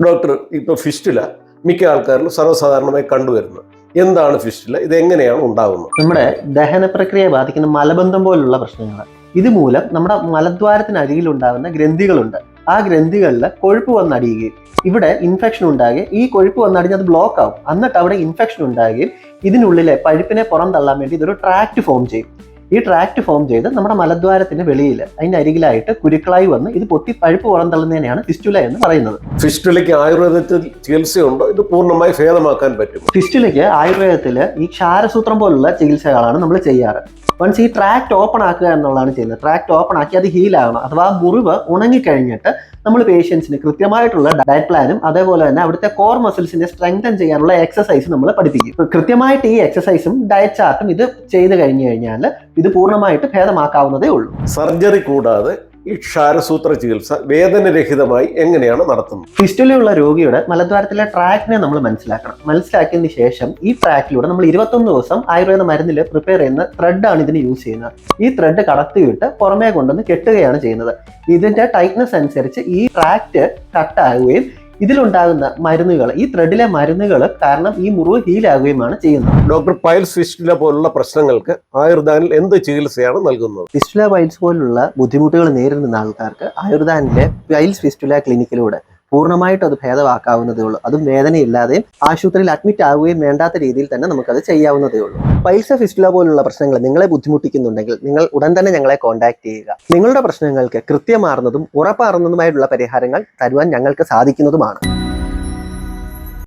Doctor, ഇപ്പോൾ fistula മിക്ക ആൾക്കാരിലും സർവ്വസാധാരണമായി കണ്ടുവരുന്നത്. എന്താണ് ഫിസ്റ്റുല? ഇത് എങ്ങനെയാണ് ഉണ്ടാകുന്നത്? നമ്മുടെ ദഹന പ്രക്രിയയെ ബാധിക്കുന്ന മലബന്ധം പോലുള്ള പ്രശ്നങ്ങൾ. ഇതുമൂലം നമ്മുടെ മലദ്വാരത്തിനരികിൽ ഉണ്ടാകുന്ന ഗ്രന്ഥികളുണ്ട്. ആ ഗ്രന്ഥികളിൽ കൊഴുപ്പ് വന്നടിയുകയും ഇവിടെ ഇൻഫെക്ഷൻ ഉണ്ടാകുകയും ഈ കൊഴുപ്പ് വന്നടിഞ്ഞ് അത് ബ്ലോക്ക് ആവും. എന്നിട്ട് അവിടെ ഇൻഫെക്ഷൻ ഉണ്ടാകുകയും ഇതിനുള്ളിലെ പഴുപ്പിനെ പുറം തള്ളാൻ വേണ്ടി ഇതൊരു ട്രാക്ട് ഫോം ചെയ്യും. ഈ ട്രാക്ട് ഫോം ചെയ്ത് നമ്മുടെ മലദ്വാരത്തിന് വെളിയിൽ അതിന്റെ അരികിലായിട്ട് കുരുക്കളായി വന്ന് ഇത് പൊട്ടി പഴുപ്പ് പുറന്തള്ളുന്നതിനെയാണ് ഫിസ്റ്റുല എന്ന് പറയുന്നത്. ഫിസ്റ്റുലയ്ക്ക് ആയുർവേദത്തിൽ ചികിത്സയുണ്ടോ? ഇത് പൂർണ്ണമായി ഭേദമാക്കാൻ പറ്റും? ഫിസ്റ്റുലയ്ക്ക് ആയുർവേദത്തിൽ ഈ ക്ഷാരസൂത്രം പോലുള്ള ചികിത്സകളാണ് നമ്മൾ ചെയ്യാറ്. വൺസ് ഈ ട്രാക്ട് ഓപ്പൺ ആക്കുക എന്നുള്ളതാണ് ചെയ്യുന്നത്. ട്രാക്ട് ഓപ്പൺ ആക്കി അത് ഹീൽ ആകണം. അഥവാ മുറിവ് ഉണങ്ങിക്കഴിഞ്ഞിട്ട് നമ്മൾ പേഷ്യൻസിന് കൃത്യമായിട്ടുള്ള ഡയറ്റ് പ്ലാനും അതേപോലെ തന്നെ അവിടുത്തെ കോർ മസിൽസിനെ സ്ട്രെങ്തൻ ചെയ്യാനുള്ള എക്സസൈസ് നമ്മൾ പഠിപ്പിക്കും. കൃത്യമായിട്ട് ഈ എക്സസൈസും ഡയറ്റ് ചാർട്ടും ഇത് ചെയ്ത് കഴിഞ്ഞു കഴിഞ്ഞാൽ ഇത് പൂർണ്ണമായിട്ട് ഭേദമാക്കാവുന്നതേ ഉള്ളൂ. സർജറി കൂടാതെ ഈ ക്ഷാരസൂത്ര ചികിത്സ വേദനരഹിതമായി എങ്ങനെയാണ് നടത്തുന്നത്? ഫിസ്റ്റുലയുള്ള രോഗിയുടെ മലദ്വാരത്തിലെ ട്രാക്കിനെ നമ്മൾ മനസ്സിലാക്കണം. മനസ്സിലാക്കിയതിന് ശേഷം ഈ ട്രാക്കിലൂടെ നമ്മൾ 21 ദിവസം ആയുർവേദ മരുന്നിൽ പ്രിപ്പയർ ചെയ്യുന്ന ത്രെഡാണ് ഇതിന് യൂസ് ചെയ്യുന്നത്. ഈ ത്രെഡ് കടത്തിയിട്ട് പുറമേ കൊണ്ടുവന്ന് കെട്ടുകയാണ് ചെയ്യുന്നത്. ഇതിന്റെ ടൈറ്റ്നസ് അനുസരിച്ച് ഈ ട്രാക്ട് കട്ടാകുകയും ഇതിലുണ്ടാകുന്ന മരുന്നുകൾ, ഈ ത്രെഡിലെ മരുന്നുകൾ കാരണം ഈ മുറിവ് ഹീലാകുകയുമാണ് ചെയ്യുന്നത്. ഡോക്ടർ, പൈൽസ് ഫിസ്റ്റുല പോലുള്ള പ്രശ്നങ്ങൾക്ക് ആയുർദാനിൽ എന്ത് ചികിത്സയാണ് നൽകുന്നത്? ഫിസ്റ്റുല പൈൽസ് പോലുള്ള ബുദ്ധിമുട്ടുകൾ നേരിടുന്ന ആൾക്കാർക്ക് ആയുർദാനിലെ പൈൽസ് ഫിസ്റ്റുല ക്ലിനിക്കിലൂടെ പൂർണ്ണമായിട്ട് അത് ഭേദമാക്കാവുന്നതേ ഉള്ളൂ. അതും വേദനയില്ലാതെയും ആശുപത്രിയിൽ അഡ്മിറ്റ് ആവുകയും വേണ്ടാത്ത രീതിയിൽ തന്നെ നമുക്കത് ചെയ്യാവുന്നതേ ഉള്ളൂ. പൈൽസ് ഫിസ്റ്റുല പോലുള്ള പ്രശ്നങ്ങൾ നിങ്ങളെ ബുദ്ധിമുട്ടിക്കുന്നുണ്ടെങ്കിൽ നിങ്ങൾ ഉടൻ തന്നെ ഞങ്ങളെ കോൺടാക്ട് ചെയ്യുക. നിങ്ങളുടെ പ്രശ്നങ്ങൾക്ക് കൃത്യമാർന്നതും ഉറപ്പാർന്നതുമായിട്ടുള്ള പരിഹാരങ്ങൾ തരുവാൻ ഞങ്ങൾക്ക് സാധിക്കുന്നതുമാണ്.